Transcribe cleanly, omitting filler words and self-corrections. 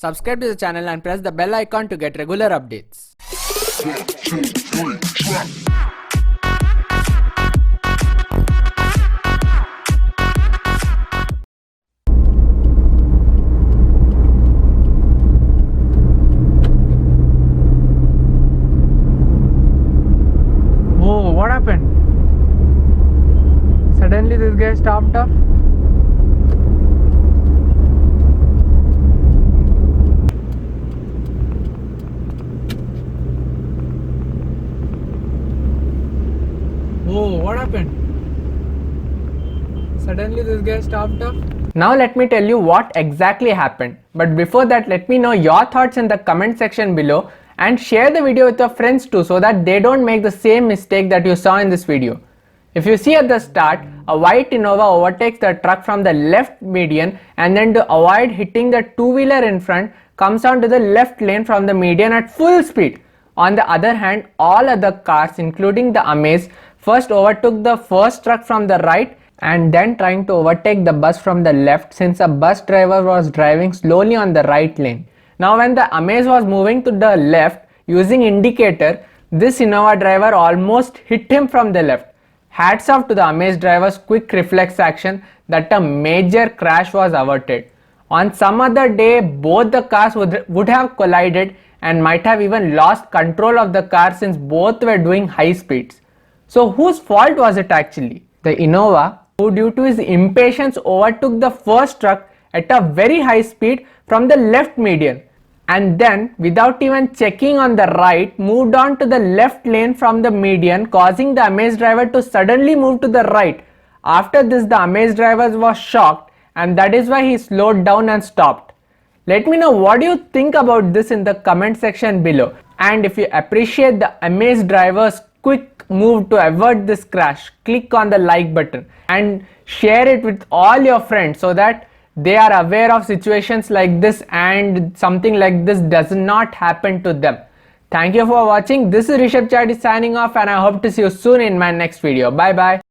Subscribe to the channel and press the bell icon to get regular updates. Whoa, what happened? Suddenly this guy stopped off. Whoa, what happened? Suddenly this guy stopped off. Now let me tell you what exactly happened. But before that, let me know your thoughts in the comment section below and share the video with your friends too so that they don't make the same mistake that you saw in this video. If you see at the start, a white Innova overtakes the truck from the left median and then to avoid hitting the two-wheeler in front comes on to the left lane from the median at full speed. On the other hand, all other cars including the Amaze first overtook the first truck from the right and then trying to overtake the bus from the left since a bus driver was driving slowly on the right lane. Now when the Amaze was moving to the left using indicator, this Innova driver almost hit him from the left. Hats off to the Amaze driver's quick reflex action that a major crash was averted. On some other day, both the cars would have collided and might have even lost control of the car since both were doing high speeds. So whose fault was it actually? The Innova, who due to his impatience overtook the first truck at a very high speed from the left median and then without even checking on the right moved on to the left lane from the median, causing the Amaze driver to suddenly move to the right. After this, the Amaze driver was shocked and that is why he slowed down and stopped. Let me know what you think about this in the comment section below, and if you appreciate the Amaze driver's quick move to avert this crash, click on the like button and share it with all your friends so that they are aware of situations like this and something like this does not happen to them. Thank you for watching. This is Rishabh signing off and I hope to see you soon in my next video. Bye bye.